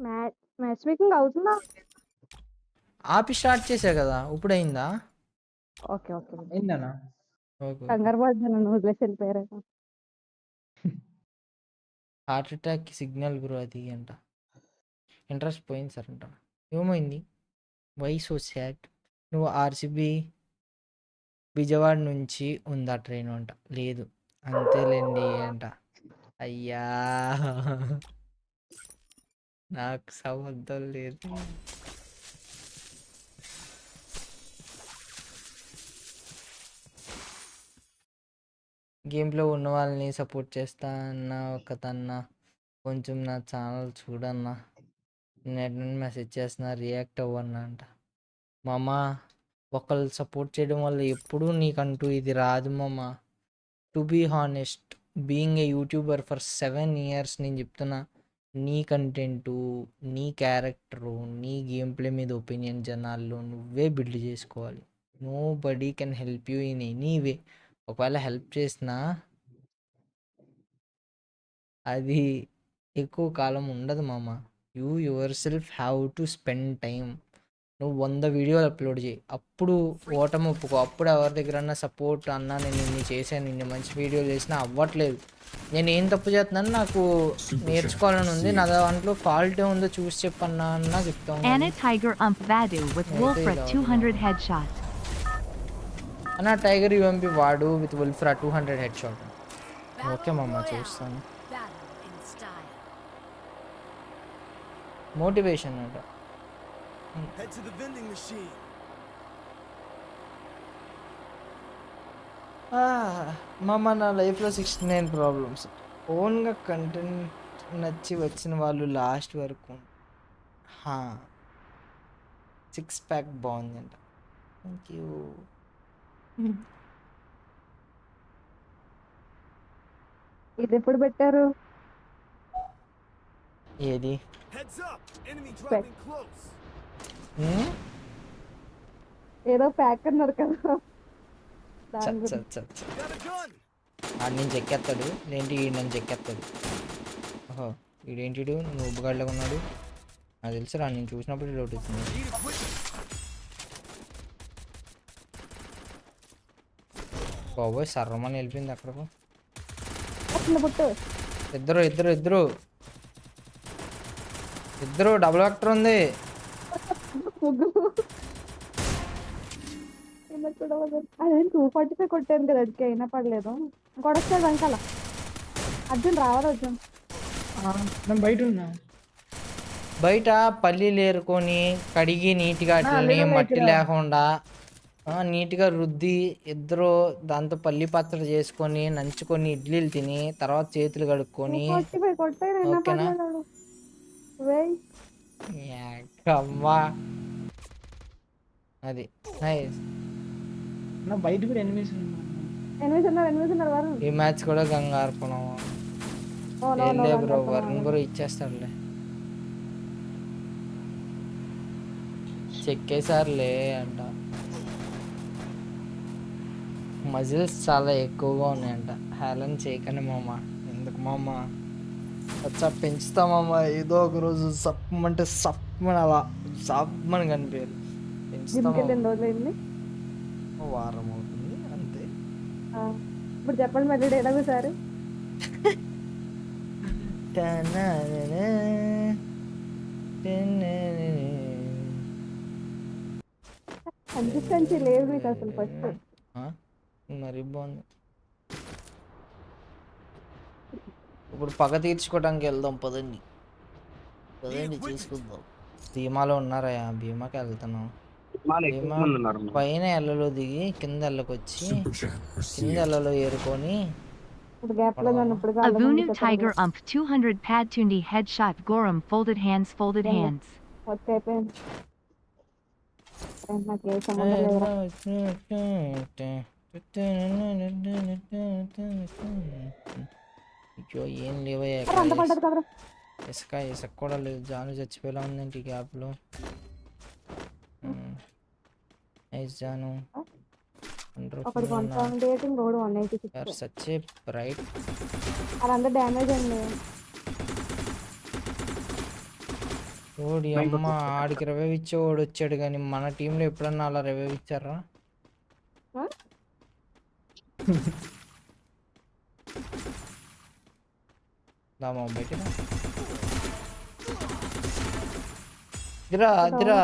Match making అవుతుందా? ఆపి start చేసా కదా, ఇప్పుడు అయిందా? Okay okay. ఏందన్నా ఓకే ఓకే. కంగారు పడ్డాను, నన్ను వదిలేసి వెళ్ళిపోయారు. హార్ట్ అటాక్ సిగ్నల్ బ్రో అది అంట. ఇంట్రెస్ట్ పోయింది సార్ అంట. ఏమైంది? Why so sad? నువ్వు ఆర్సీబీ విజయవాడ నుంచి ఉందా ట్రైన్ అంట. లేదు అంతేలేండి అంట. అయ్యా నాకు సంబంధం లేదు. గేమ్లో ఉన్న వాళ్ళని సపోర్ట్ చేస్తా అన్న ఒకతన్నా కొంచెం నా ఛానల్ చూడన్నా, నెట్ నుండి మెసేజ్ చేస్తున్నా రియాక్ట్ అవ్వన్నా అంట. మామ ఒకళ్ళు సపోర్ట్ చేయడం వల్ల ఎప్పుడూ నీకంటూ ఇది రాదు మామ. To be honest, being a YouTuber for 7 years నేను చెప్తున్నా, నీ కంటెంటు, నీ క్యారెక్టరు, నీ గేమ్ ప్లే మీద ఒపీనియన్ జనాల్లో నువ్వే బిల్డ్ చేసుకోవాలి. Nobody can help you in any way. ఒకవేళ హెల్ప్ చేసినా అది ఎక్కువ కాలం ఉండదు మామ. You yourself have to spend time. నువ్వు 100 వీడియోలు అప్లోడ్ చేయి, అప్పుడు ఓటమి ఒప్పుకో. అప్పుడు ఎవరి దగ్గరన్నా సపోర్ట్ అన్నా నేను ఇన్ని చేశాను, ఇన్ని మంచి వీడియోలు చేసినా అవ్వట్లేదు, నేను ఏం తప్పు చేస్తున్నాను, నాకు నేర్చుకోవాలని ఉంది, నా దాంట్లో ఫాల్ట్ ఏముందో చూసి చెప్పన్నా అన్నా చెప్తాను. Anna Tiger Ump Vadu with Wolfra 200 headshot. అన్న టైగర్ యూఎంపీ వాడు విత్ వుల్ఫ్రా 200 హెడ్ షాట్. ఓకే మామ చూస్తాను. మోటివేషన్ అంట. మామ నా లైఫ్లో 69 ప్రాబ్లమ్స్. ఓన్గా కంటెంట్ నచ్చి వచ్చిన వాళ్ళు లాస్ట్ వరకు. 6 ప్యాక్ బాగుంది అంట. Thank you. ఇది ఎప్పుడు పెట్టారు? ఏది? ఏదో ప్యాక్ అన్నారు కదా, ఆడు నేను చెక్కేస్తాడు ఏంటి, ఈడు నన్ను చెక్కేస్తాడు. ఓహో వీడేంటి నువ్వు ఉబ్బగాడిలాగా ఉన్నాడు, నాకు తెలుసురా, నేను చూసినప్పుడు డౌట్ వచ్చింది. బాబోయ్ సర్రమని వెళ్ళిపోయింది అక్కడకు. ఇద్దరు ఇద్దరు ఇద్దరు ఇద్దరు డబుల్ యాక్టర్ ఉంది. అదే 245 కొట్టాను కదా, అడికి అయినా పడలేదు. కొడొచ్చాడు వెనకాల. అర్జున్ రావాలి, అర్జున్ బయట ఉన్నా. బయట పల్లీలు ఏరుకొని కడిగి నీట్గా అట్లనే మట్టి లేకుండా నీట్గా రుద్ది ఇద్దరు దాంతో పల్లి పచ్చడి చేసుకొని నంచుకొని ఇడ్లీలు తిని తర్వాత చేతులు కడుక్కొని ఓకేనా. అమ్మా అది బయట కూడా ఎనిమిస్ ఉన్నారు. ఈ మ్యాచ్ కూడా గంగార్పణం. ఏంలే బ్రో, వరుణ్ బ్రో ఇచ్చేస్తాడులే, చెక్కేసారులే అంట. మజిల్స్ చాలా ఎక్కువగా ఉన్నాయంట. హేళన చేయకండి మామ, ఎందుకు మామ, వచ్చా పెంచుతామమ్మా, ఏదో ఒక రోజు సప్పమంటే సప్పమని అలా సప్పమని కనిపించారు. పెంచుతాం. వారం అవుతుంది అంతే. ఇప్పుడు చెప్పండి మళ్ళీ డైలాగ్ సార్. కన్సిస్టెన్సీ లేదు మీకు అసలు. ఫస్ట్ మరి బాగుంది. ఇప్పుడు పగ తీర్చుకోవడానికి వెళ్దాం, పదండి పదండి చూసుకుందాం. భీమాలో ఉన్నారా? భీమాకి వెళ్తున్నాం. భీమా పైన ఎల్లలో దిగి కింద ఎల్లకొచ్చి కింద ఎల్లలో ఏరుకొని. Avunu Tiger Ump 200 Pad Tundi headshot Gorum folded hands. ఏం లేవయ్యా, ఇసుక ఇసుక కూడా లేదు. జాను చచ్చిపోయేలా ఉందంటే ఈ గ్యాప్లో. Janu such a bright. అదంతా డ్యామేజ్ అండి. ఓడి అమ్మ ఆడికి రివైవ్ ఇచ్చేవాడు వచ్చాడు కానీ మన టీంలో ఎప్పుడన్నా అలా రివైవ్ ఇచ్చారా? ఆ? దామా బయట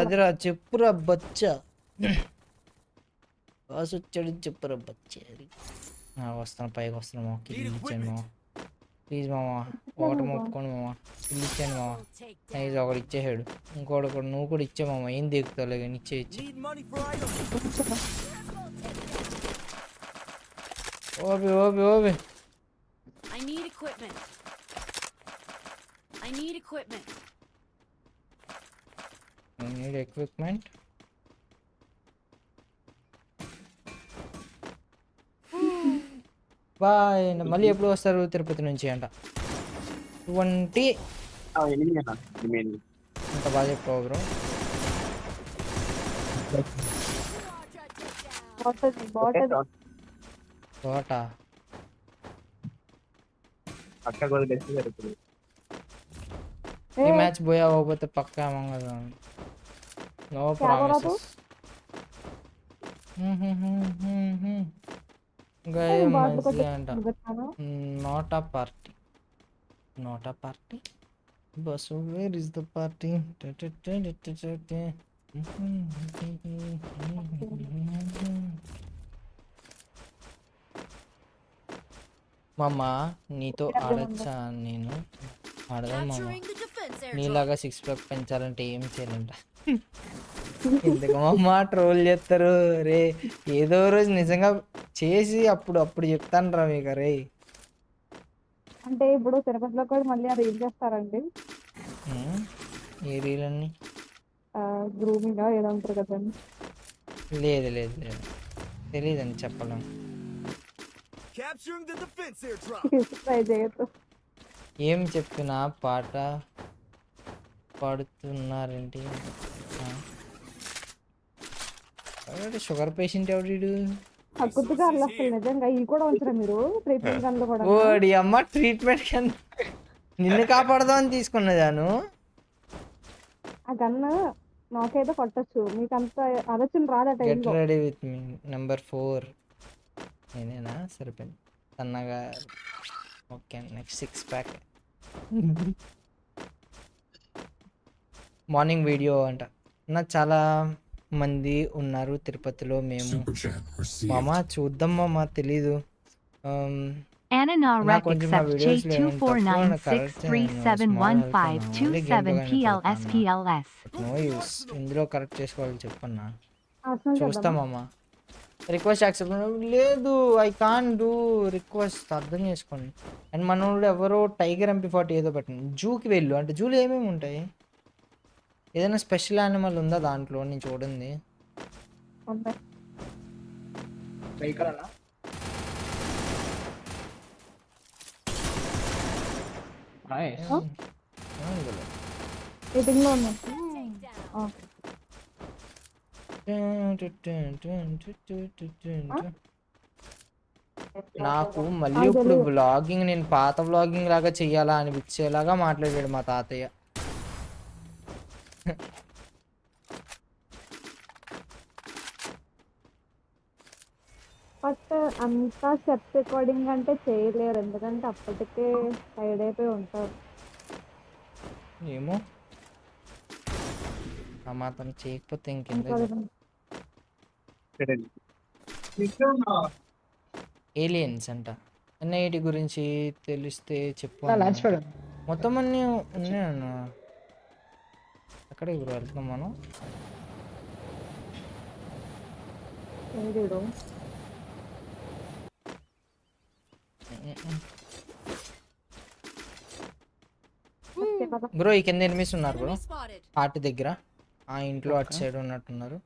అదిరా చెప్పురా బచ్చా. బాస్ వచ్చాడు చెప్పురా బచ్చా. వస్తాను పైకి వస్తాను మామ, కిల్లు ఇచ్చాను మామ ప్లీజ్ మామ, ఓట మొప్పుకోండి మామ, కిల్లు ఇచ్చాను మామ. నైస్ ఒకడు ఇచ్చేసాడు, ఇంకోటి కూడా నువ్వు కూడా ఇచ్చే మామ, ఏం దిగుతావులే కానీ ఇచ్చే. ఓబి I need equipment. I need equipment. Equipment. Boy. మళ్ళీ ఎప్పుడు వస్తారు తిరుపతి నుంచి అంట? 20. అంత బాగా చెప్పావు బ్రో. తోట ఈ మ్యాచ్ పోయా పోతే పక్కా మంగళ. No promises. మంచి అంట. Not a party bus. Where is the party? మామ నీతో ఆడచ్చా? నేను ఆడదాం మామ. Capturing the defense airdrop. నీలాగా 6 ప్యాక్ పెంచాలంటే ఏం చేయాలంట? ఎందుకు మామ ట్రోల్ చేస్తారు రే? ఏదో రోజు నిజంగా చేసి అప్పుడు చెప్తాను రా మీకు. రే అంటే ఇప్పుడు తిరుపతిలో కూడా మళ్ళీ అది ఏం చేస్తారండి? ఏ రీల్ అన్ని గ్రూమింగ్ ఏదో ఉంటారు కదండి. లేదు తెలియదండి చెప్పలేం. ట్రై చేయొద్దు. ఏం చెప్పినా పాట పాడుతున్నారేంటి? షుగర్ పేషెంట్ ఎవడు? హక్కుతు గారు అసలు నిజంగా ఇవి కూడా ఉంచరా మీరు ట్రీట్మెంట్ గన్లు కూడా? ఓడి అమ్మ ట్రీట్మెంట్ కన్నా నిన్ను కాపాడదామని తీసుకున్నదాను. ఆ గన్ను నాకైతే కొట్టచ్చు, మీకు అంత ఆలోచన రాదా? Get ready with me number 4 నేనేనా? సరిపోయింది సన్నగా. Okay next 6 pack. Morning video అంట. నా చాలా మంది ఉన్నారు తిరుపతిలో. మేము మామ చూద్దాం మామ, తెలీదు. Ananarek accepts J2496371527PLSPLS. No use. ఇందులో కరెక్ట్ చేసుకోవాలి చెప్పన్నా. చూస్తామమ్మా. రిక్వెస్ట్ యాక్సెప్ట్ లేదు. ఐ కాన్ డూ రిక్వెస్ట్, అర్థం చేసుకోండి. అండ్ మనోడు ఎవరో టైగర్ MP40 ఏదో పెట్టండి. జూకి వెళ్ళు అంటే జూలో ఏమేమి ఉంటాయి? ఏదైనా స్పెషల్ యానిమల్ ఉందా దాంట్లో? నేను చూడండి. నాకు మళ్ళీ ఇప్పుడు వ్లాగింగ్ నేను పాత వ్లాగింగ్ లాగా చెయ్యాలా అనిపించేలాగా మాట్లాడాడు మా తాతయ్య. బట్ అంతా స్టెప్స్ రికార్డింగ్ అంటే చేయలేరు, ఎందుకంటే అప్పటికే సైడ్ అయిపోయి ఉంటారు. ఏమో ఆ మాత్రం చేయకపోతే ఇంకెంత. ఏలియన్స్ అంట. NIT గురించి తెలిస్తే చెప్పు. మొత్తం అన్నీ ఉన్నాయన్న. అక్కడే ఇప్పుడు వెళ్తాం మనం. బ్రో ఈ కింద ఎనిమిస్ ఉన్నారు బ్రో. హార్ట్ దగ్గర ఆ ఇంట్లో అటు సైడ్ ఉన్నట్టున్నారు.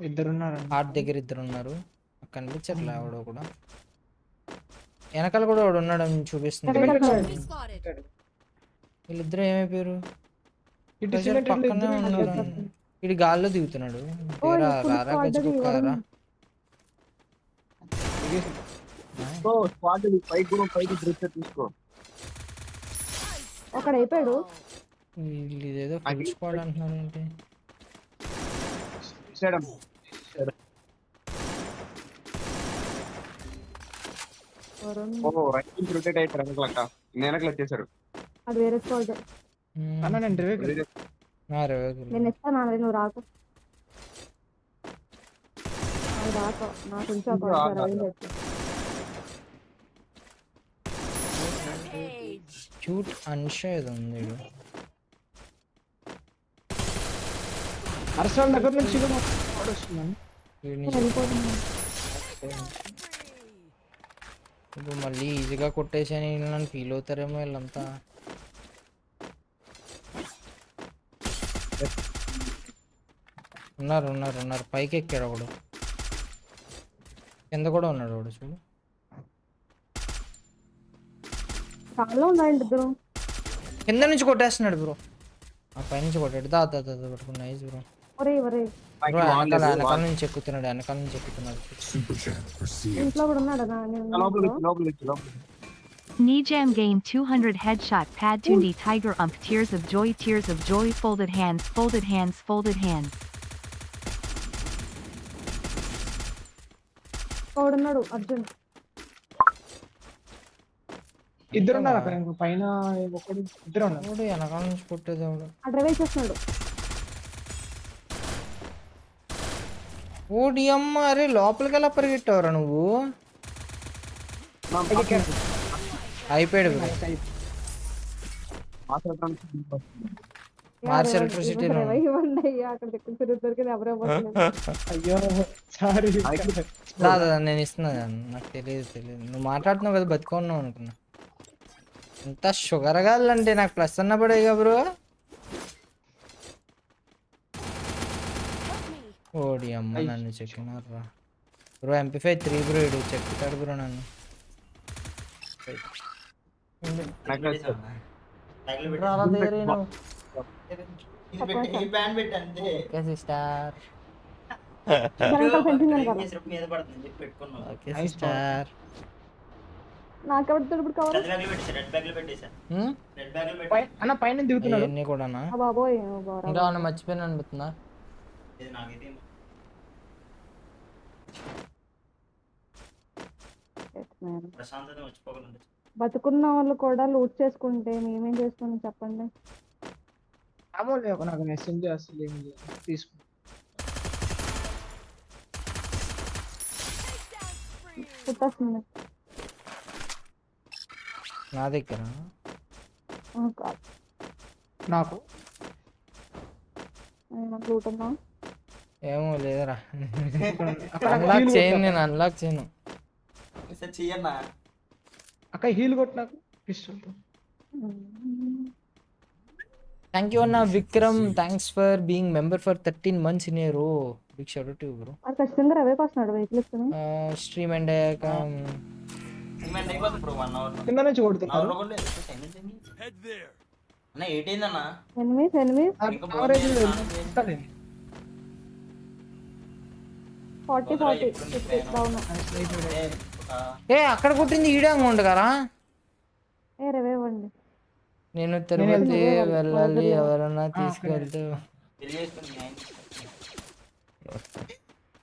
ఇద్దరున్నారు. హార్ట్ దగ్గర 2 ఉన్నారు. కనిపించట్లే ఎవడో కూడా. వెనకాల కూడా వాడు ఉన్నాడు అని చూపిస్తుంది. వీళ్ళిద్దరు ఏమైపోయారు? పక్కనే ఉన్నాడు. ఇది గాల్లో దిగుతున్నాడు. రారా గజ్జుకుక్కారా. ఒకడు అయిపోయాడు. వీళ్ళు ఇదేదో ఫుల్ స్క్వాడ్ అంటున్నారు ఏంటి? వరుణ్ ఓ రైట్ రొటేట్ అయిపోయారు వెనకలక్క వెనకలు వచ్చేసారు. అది వేరే స్క్వాడ్. అన్న నేను డ్రైవ్ నేను ఇస్తాను అన్నది, నువ్వు రాకు. అది రాకు, నాకు కొంచెం ఒక రవీంద్ర వచ్చి. Age. క్యూట్ అన్ష ఏదో ఉంది ఈడు. అరసాల దగ్గర నుంచి ఇదో వాడు వస్తున్నాను. వీడిని నేను వెళ్ళిపోతున్నాను. ఇప్పుడు మళ్ళీ ఈజీగా కొట్టేసాను నన్ను ఫీల్ అవుతారేమో వీళ్ళంతా. ఉన్నారు ఉన్నారు ఉన్నారు పైకి ఎక్కాడు ఒకడు, కింద కూడా ఉన్నాడు ఒకడు చూడు. చాలా ఉన్నాయండి ఇద్దరు. కింద నుంచి కొట్టేస్తున్నాడు బ్రో, ఆ పైనుంచి కొట్టాడు. దా దా దా పట్టుకున్న నైస్ బ్రో. ఒరే ఒరే బ్రో వెనకాల వెనకాల నుంచి ఎక్కుతున్నాడు, వెనకాల నుంచి ఎక్కుతున్నాడు. ఇంట్లో కూడా ఉన్నాడు నా నేను లోపల Nijam gained 200 headshot pad tundi tiger tears of joy folded hands folded hands folded hands. ఉన్నాడు అర్జున్. ఇద్దరు ఉన్నారు అక్కడ, ఇంకో పైన ఒకడు ఇద్దరు ఉన్నారు. ఎవడు వెనకాల నుంచి కొట్టేది ఎవడు? ఆ డ్రైవ్ చేస్తున్నాడు. ఓడి అమ్మ, అరే లోపలికి ఎలా పరిగెట్టావురా నువ్వు? అయిపోయాడు బ్రో. మార్స్ ఎలక్ట్రిసిటీలో ఇవ్వండి అయ్యా, అక్కడ దిక్కు తిరుగుతారు ఎవరో అయ్యో సారీ. రాదా, నేను ఇస్తున్నా. నాకు తెలియదు నువ్వు మాట్లాడుతున్నావు కదా, బతుకున్నావు అనుకున్నా. ఇంత షుగర్ గాలంటే నాకు ప్లస్ అన్న పడేగా బ్రో. ఓడి అమ్మ నన్ను చెక్కినారా బ్రో. MP5 3 బ్రో, ఇడు చెక్కుతాడు బ్రో నన్ను. సిస్టర్ నాకెవరితో ఇప్పుడు కవర్ అన్న పైన దిగుతున్నాడు. ఇవన్నీ కూడానా? బాబోయ్ ఇంకా ఏమన్నా మర్చిపోయినా అనిపిస్తుందా? బతుకున్న వాళ్ళు కూడా లూట్ చేసుకుంటే మేమేం చేసుకుని చెప్పండి. మామూలు నాకు మెసేజ్ అసలు ఏం తీసుకు పుట్టేస్తుంది నా దగ్గర కాదు. నాకు లూట్ ఉందా? ఏమో లేదురా. అక్కడ అన్లాక్ చేయను, నేను అన్లాక్ చేయను. అక్కడ హీల్ కొట్టి నాకు పిస్టల్. థ్యాంక్ యూ అన్న Vikram, thanks for being member for 13 months in a row. Big shout out to you bro. అది ఖచ్చితంగా రవేకి వస్తున్నాడు వెహికల్ ఇస్తుంది. స్ట్రీమ్ అండ్ అయ్యాక కింద నుంచి కొడుతున్నారు. Enemies enemies 40 down. ఏ అక్కడ కొట్టింది ఈడంగా ఉండగారా? ఏ రవే ఇవ్వండి. నేను తిరుపతి వెళ్ళాలి, ఎవరన్నా తీసుకెళ్తే.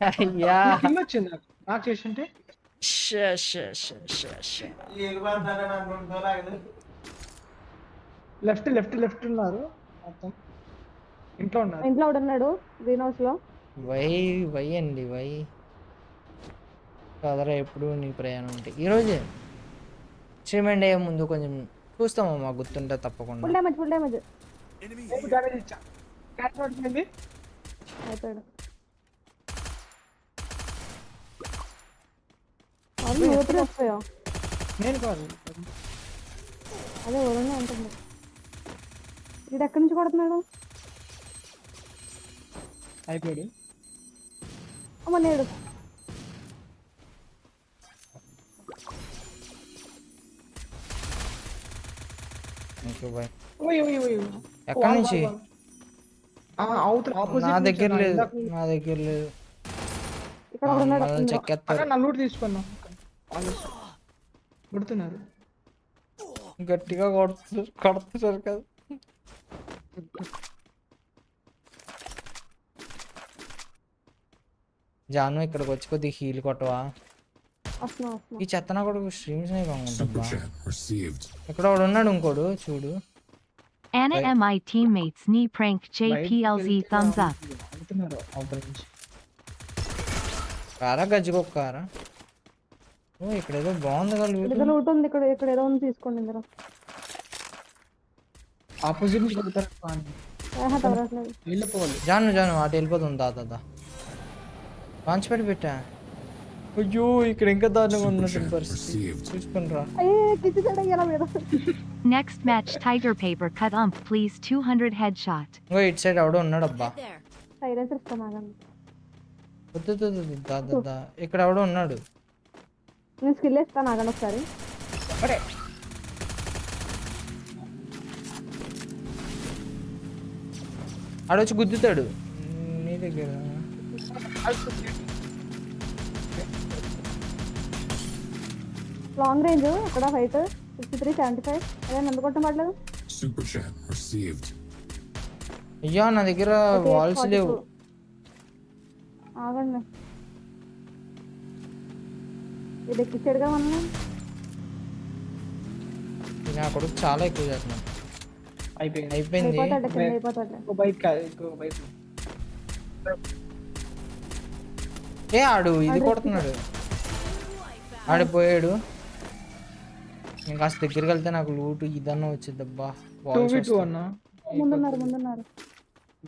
అయ్యా కింద వచ్చింది నాకు చేసింటే. లెఫ్ట్ లెఫ్ట్ లెఫ్ట్ ఉన్నారు మొత్తం. ఇంట్లో ఉన్నారు. ఇంట్లో ఉన్నాడు గ్రీన్ హౌస్ లో. వై అండి వై కదరా, ఎప్పుడు నీ ప్రయాణం ఉంటే ఈరోజే స్ట్రీమ్ అయ్యే ముందు కొంచెం చూస్తామమ్మా, గుర్తుంటే తప్పకుండా. ఫుల్ డ్యామేజ్ డ్యామేజ్ ఇచ్చా. క్యాట్ పడుతుంది. అయిపోయాడు. నువ్వు ఎప్పుడు వస్తాయో? నేను కాదు, అదే ఎవరన్నా ఉంటుంది. వీడు ఎక్కడి నుంచి కొడుతున్నాడు? అయిపోయాడు. అమ్మ నేడు ఎక్కడి నుంచి? ఆపోజిట్ నా దగ్గర లేదు, నా దగ్గర లేదు. ఇక్కడ ఉన్నాడు. చెక్కేస్తారు. నా లూట్ తీసుకున్నా. కొడుతున్నారు గట్టిగా కొడుతున్నారు కదా. జాను ఇక్కడికి వచ్చి కొద్దిగా హీల్ కొట్టవా? వస్తున్నా వస్తున్నా. ఈ చెత్తన కూడా స్ట్రీమ్స్ Super బాగుంటుందా? chat received. ఇక్కడ ఒకడు ఉన్నాడు ఇంకోడు చూడు. Anna Right. MI teammates knee prank JPLZ thumbs up. అవుతున్నారు అవతల నుంచి. కారా గజ్జికొక్కారా? ఓ ఇక్కడ ఏదో బాగుంది కదా ఇక్కడ loot. లూట్ ఉంది, ఇక్కడ ఇక్కడ ఏదో ఉంది, తీసుకోండి ఇందులో. ఆపోజిట్ నుంచి కొడతారు కానీ తవరట్లేదు. వెళ్ళిపోవాలి. జాను జాను అటు వెళ్ళిపోతుంది దాదా లాంచ్ పెట్టి పెట్టా. అయ్యో ఇక్కడ ఇంకా దారుణంగా ఉన్నట్టు పరిస్థితి. చూసుకునిరా. అయ్యే కిచ్చి చెడ ఎలా మీద. Next match Tiger Paper cut ump please 200 headshot. ఇంకో ఇటు సైడ్ ఎవడో ఉన్నాడు అబ్బా. There. సైలెన్సర్ ఇస్తాను ఆగండి. వద్దు దాదా ఇక్కడ ఎవడో ఉన్నాడు. నేను స్కిల్ ఇస్తాను ఆగండి ఒకసారి. ఆడొచ్చి గుద్దుతాడు నీ దగ్గర. లాంగ్ రేంజ్ ఇక్కడ ఫైట్ 63 75. అదే ఎందుకు కొట్టం పడలేదు. Super chat received. అయ్యా నా దగ్గర Okay, వాల్స్ 42. లేవు. ఆగండి, ఇది ఎక్కిచ్చాడుగా మనం. ఇది నా కొడుకు చాలా ఎక్కువ చేస్తున్నాడు. అయిపోయింది. అయిపోయింది. అయిపోతాడు కింద అయిపోతాడు. ఇంకో బైక్ కాదు, ఇంకో బైక్. ఏ ఆడు ఇది కొడుతున్నాడు. ఆడిపోయాడు. నేను కాస్త దగ్గరికి వెళ్తే నాకు లూటు ఇదన్నా వచ్చింది అబ్బా. 2v2 అన్న. ముందున్నారు.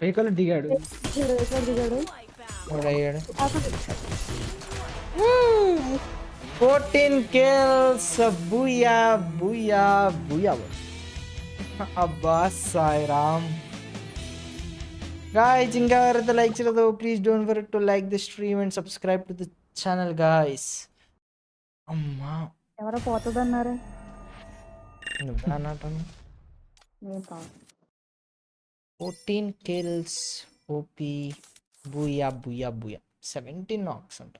వెహికల్ దిగాడు. దిగాడు. అయ్యాడు. ఆగండి. 14 kills. Booyah booyah Booyah. అబ్బా సాయిరామ్. Guys, ఇంకా ఎవరైతే లైక్ చేయలేదో please don't forget to like the stream and subscribe to the channel guys. అమ్మా ఎవరో పోతుందన్నారే. నువ్వే అన్నట్టు. నేను కాదు. 14 kills. OP booyah booyah booyah. 17 knocks అంట.